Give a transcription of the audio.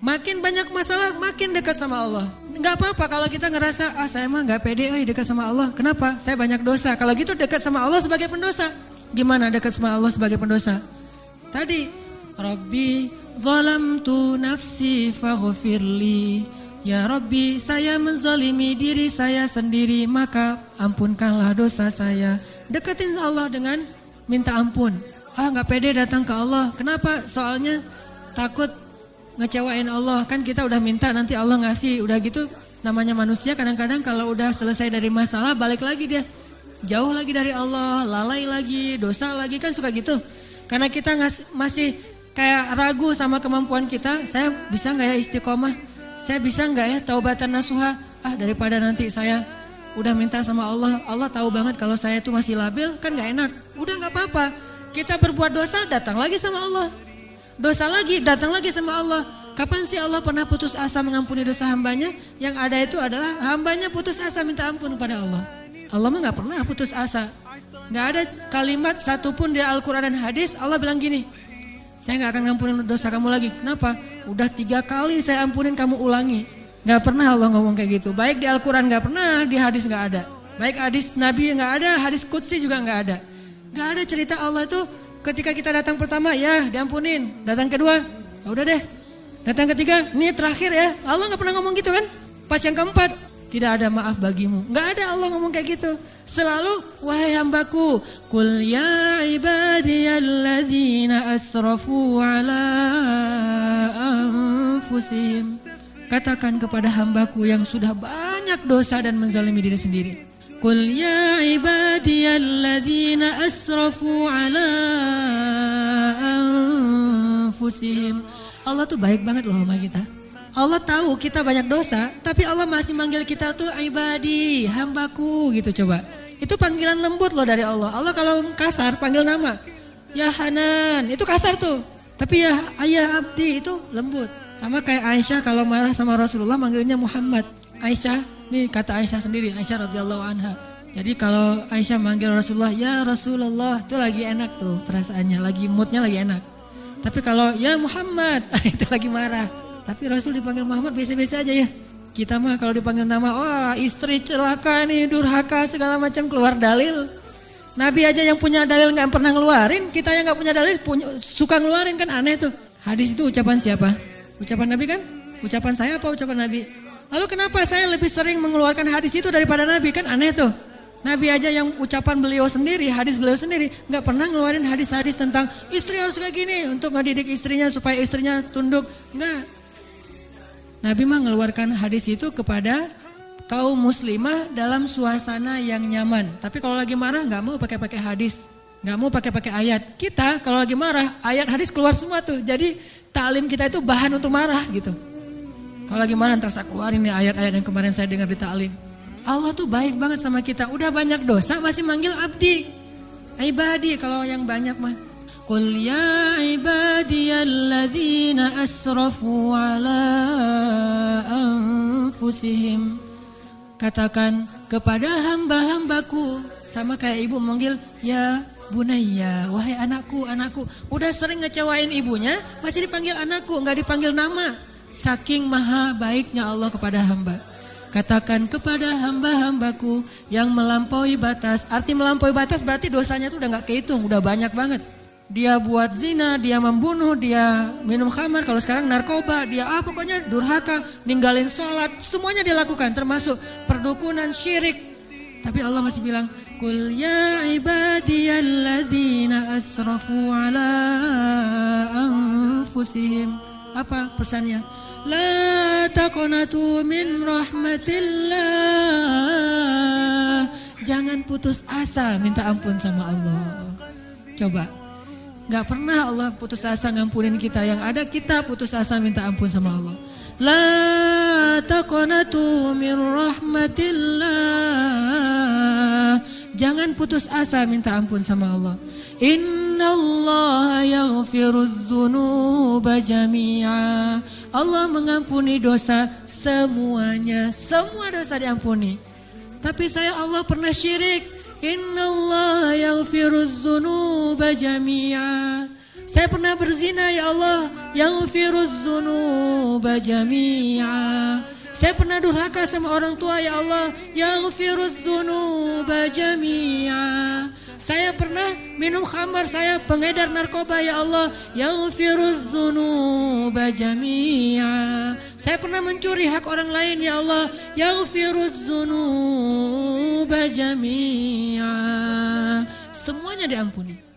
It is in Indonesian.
Makin banyak masalah, makin dekat sama Allah. Enggak apa-apa kalau kita ngerasa, saya mah enggak pede dekat sama Allah. Kenapa? Saya banyak dosa. Kalau gitu dekat sama Allah sebagai pendosa. Gimana dekat sama Allah sebagai pendosa? Tadi, Rabbi zalamtu nafsi faghfirli. Ya Rabbi, saya menzalimi diri saya sendiri, maka ampunkanlah dosa saya. Deketin Allah dengan minta ampun. Enggak pede datang ke Allah. Kenapa? Soalnya takut ngecewain Allah. Kan kita udah minta nanti Allah ngasih. Udah gitu namanya manusia kadang-kadang kalau udah selesai dari masalah balik lagi dia. Jauh lagi dari Allah, lalai lagi, dosa lagi, kan suka gitu. Karena kita masih kayak ragu sama kemampuan kita. Saya bisa gak ya istiqomah? Saya bisa gak ya taubatan nasuha? Daripada nanti saya udah minta sama Allah. Allah tahu banget kalau saya itu masih labil, kan gak enak. Udah gak apa-apa. Kita berbuat dosa, datang lagi sama Allah. Dosa lagi, datang lagi sama Allah. Kapan sih Allah pernah putus asa mengampuni dosa hambanya? Yang ada itu adalah hambanya putus asa minta ampun kepada Allah. Allah mah gak pernah putus asa. Gak ada kalimat satupun di Al-Quran dan hadis Allah bilang gini, saya gak akan ngampunin dosa kamu lagi. Kenapa? Udah 3 kali saya ampunin kamu ulangi. Gak pernah Allah ngomong kayak gitu. Baik di Al-Quran gak pernah, di hadis gak ada. Baik hadis Nabi gak ada, hadis Qudsi juga gak ada. Gak ada cerita Allah itu ketika kita datang pertama, ya diampunin. Datang kedua, udah deh. Datang ketiga, ini terakhir ya. Allah gak pernah ngomong gitu kan. Pas yang keempat, tidak ada maaf bagimu. Gak ada Allah ngomong kayak gitu. Selalu, wahai hambaku, Qul ya ibadiyalladzina asrafu ala anfusihim. Katakan kepada hambaku yang sudah banyak dosa dan menzalimi diri sendiri. Qul ya ibadiyalladzina asrafu ala anfusihim. Allah tuh baik banget loh sama kita. Allah tahu kita banyak dosa, tapi Allah masih manggil kita tuh ibadi, hambaku gitu coba. Itu panggilan lembut loh dari Allah. Allah kalau kasar panggil nama, ya Hanan, itu kasar tuh. Tapi ya ayah abdi itu lembut. Sama kayak Aisyah kalau marah sama Rasulullah manggilnya Muhammad. Aisyah, nih kata Aisyah sendiri, Aisyah radhiyallahu anha. Jadi kalau Aisyah manggil Rasulullah, ya Rasulullah, itu lagi enak tuh perasaannya, lagi moodnya lagi enak. Tapi kalau ya Muhammad, itu lagi marah. Tapi Rasul dipanggil Muhammad biasa-biasa aja ya. Kita mah kalau dipanggil nama, wah istri celaka nih, durhaka segala macam, keluar dalil. Nabi aja yang punya dalil gak pernah ngeluarin, kita yang gak punya dalil suka ngeluarin, kan aneh tuh. Hadis itu ucapan siapa? Ucapan Nabi kan? Ucapan saya apa ucapan Nabi? Lalu kenapa saya lebih sering mengeluarkan hadis itu daripada Nabi? Kan aneh tuh. Nabi aja yang ucapan beliau sendiri, hadis beliau sendiri, gak pernah ngeluarin hadis-hadis tentang istri harus kayak gini untuk ngedidik istrinya supaya istrinya tunduk. Enggak. Nabi mah mengeluarkan hadis itu kepada kaum muslimah dalam suasana yang nyaman. Tapi kalau lagi marah gak mau pakai hadis, gak mau pakai ayat. Kita kalau lagi marah, ayat hadis keluar semua tuh. Jadi taklim kita itu bahan untuk marah gitu. Kalau lagi marah terus keluarin nih ayat-ayat yang kemarin saya dengar di taklim. Allah tuh baik banget sama kita. Udah banyak dosa masih manggil abdi, ibadi. Kalau yang banyak mah Qul ya ibadiyalladzina asrafu ala anfusihim. Katakan kepada hamba-hambaku. Sama kayak ibu manggil ya bunayya, wahai anakku, anakku. Udah sering ngecewain ibunya, masih dipanggil anakku, gak dipanggil nama. Saking maha baiknya Allah kepada hamba. Katakan kepada hamba-hambaku yang melampaui batas. Arti melampaui batas berarti dosanya tuh udah gak kehitung, udah banyak banget. Dia buat zina, dia membunuh, dia minum khamar, kalau sekarang narkoba, dia pokoknya durhaka, ninggalin sholat, semuanya dia lakukan, termasuk perdukunan, syirik. Tapi Allah masih bilang, Qul ya ibadiyalladzina asrafu ala anfusihim. Apa pesannya? La taqnatu min rahmatillah. Jangan putus asa minta ampun sama Allah. Coba, gak pernah Allah putus asa ngampunin kita. Yang ada kita putus asa minta ampun sama Allah. La taqnatu min rahmatillah. Jangan putus asa minta ampun sama Allah. Innallaha yaghfirudz dzunuba jami'a. Allah mengampuni dosa semuanya. Semua dosa diampuni. Tapi Allah pernah syirik. Innallaha yaghfirudz dzunuba jami'a. Saya pernah berzina ya Allah, yaghfiruz dzunuba jami'a. Saya pernah durhaka sama orang tua ya Allah, yaghfiruz dzunuba jami'a. Saya pernah minum khamar, saya pengedar narkoba ya Allah, yaghfiruz dzunuba jami'a. Saya pernah mencuri hak orang lain ya Allah, yaghfiruz dzunuba jami'a. Semuanya diampuni.